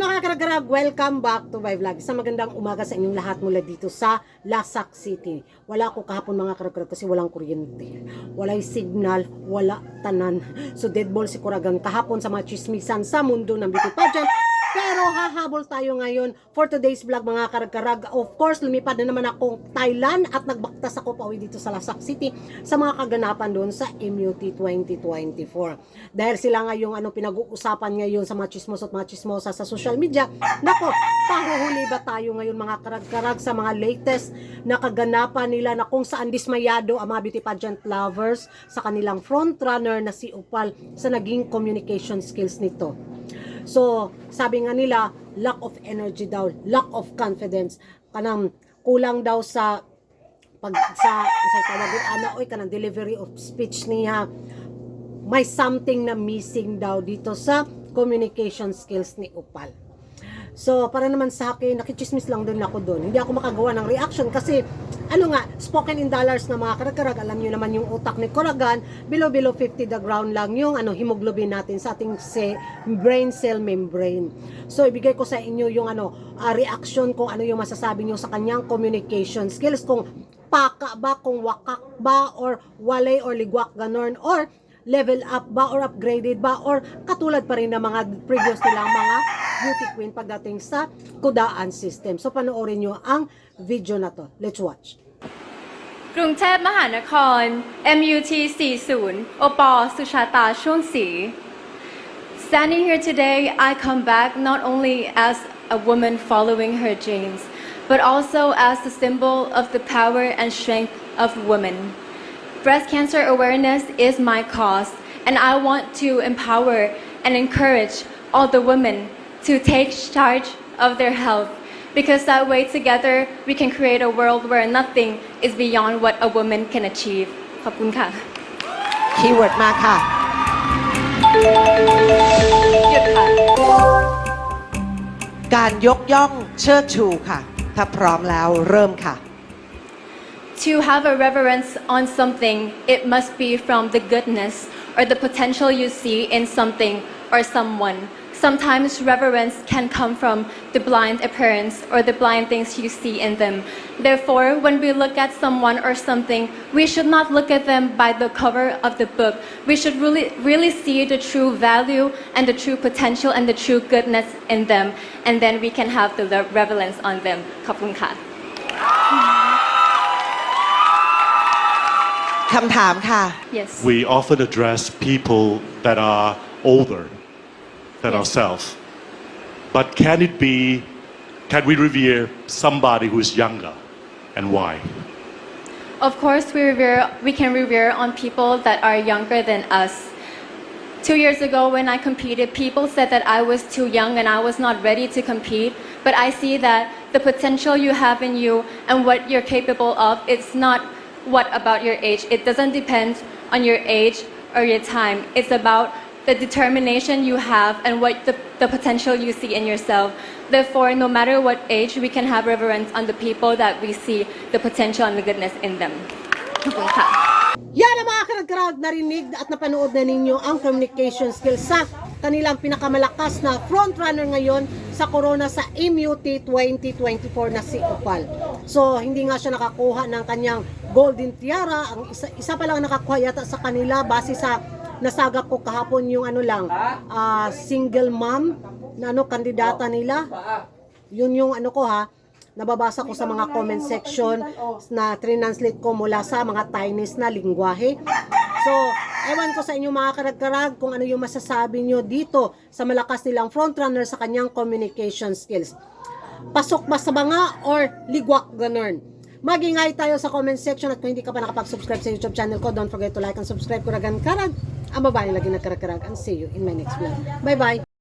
mga karag-karag, welcome back to my vlog. Isang magandang umaga sa inyong lahat mula dito sa Lasak City. Wala ako kahapon mga karag-karag kasi walang kuryente. Walay signal, wala tanan. So dead ball si Kuragang kahapon sa mga chismisan sa mundo ng beauty pageant. Pero hahabol tayo ngayon for today's vlog mga karag-karag. Of course, lumipad na naman akong Thailand at nagbaktas ako pauwi dito sa Lasak City sa mga kaganapan doon sa MUT 2024. Dahil sila nga yung pinag-uusapan ngayon sa mga chismos at mga chismosa sa social media. Nako, pahuhuli ba tayo ngayon mga karag-karag sa mga latest na kaganapan nila na kung saan dismayado ang mga beauty pageant lovers sa kanilang frontrunner na si Opal sa naging communication skills nito. So, sabi nga nila, lack of energy daw, lack of confidence, kanang kulang daw sa kanang delivery of speech niya. May something na missing daw dito sa communication skills ni Opal. So, para naman sa akin, nakichismis lang din ako doon. Hindi ako makagawa ng reaction kasi, spoken in dollars na mga karag-karag, alam nyo naman yung utak ni Kuragan, below 50 the ground lang yung hemoglobin natin sa ating brain cell membrane. So, ibigay ko sa inyo yung reaction kung ano yung masasabi nyo sa kanyang communication skills, kung paka ba, kung wakak ba, or walay or ligwak ganon, or level up ba or upgraded ba or katulad pa rin ng mga previous nilang mga beauty queen pagdating sa kudaan system. So panoorin nyo ang video na to. Let's watch. กรุงเทพมหานคร MUT 40 โอปอ สุชาตา ช่วงศรี Standing here today, I come back not only as a woman following her dreams, but also as the symbol of the power and strength of women. Breast cancer awareness is my cause, and I want to empower and encourage all the women to take charge of their health, because that way together we can create a world where nothing is beyond what a woman can achieve. ขอบคุณค่ะ Keyword มาค่ะ หยุดค่ะ การยกย่องเชิดชูค่ะ ถ้าพร้อมแล้วเริ่มค่ะ To have a reverence on something, it must be from the goodness or the potential you see in something or someone. Sometimes reverence can come from the blind appearance or the blind things you see in them. Therefore, when we look at someone or something, we should not look at them by the cover of the book. We should really see the true value and the true potential and the true goodness in them, and then we can have the reverence on them. ขอบคุณค่ะ คำถามค่ะ Yes. We often address people that are older than Yes. ourselves. But can we revere somebody who is younger, and why? Of course, we can revere on people that are younger than us. 2 years ago when I competed, people said that I was too young and I was not ready to compete. But I see that the potential you have in you and what you're capable of, it's not what about your age. It doesn't depend on your age or your time. It's about the determination you have and what the potential you see in yourself. Therefore, no matter what age, we can have reverence on the people that we see the potential and the goodness in them. ขอบคุณค่ะ Yan ang mga karag-karag, narinig at napanood na ninyo ang communication skills sa kanilang pinakamalakas na frontrunner ngayon sa Corona sa MUT 2024 na si Opal. So, hindi nga siya nakakuha ng kanyang golden tiara. Ang isa pa lang nakakuha yata sa kanila base sa nasagap ko kahapon yung single mom na kandidata nila. Yun yung nababasa ko sa mga comment section na translate ko mula sa mga Chinese na lingwahe. So, ewan ko sa inyo mga karag-karag kung ano yung masasabi nyo dito sa malakas nilang frontrunner sa kanyang communication skills. Pasok ba sa banga or ligwak ganon? Magingay tayo sa comment section at kung hindi ka pa nakapag-subscribe sa YouTube channel ko, don't forget to like and subscribe. Kuragan Karag, ang babae lagi nagkarag-karag, and see you in my next vlog. Bye-bye!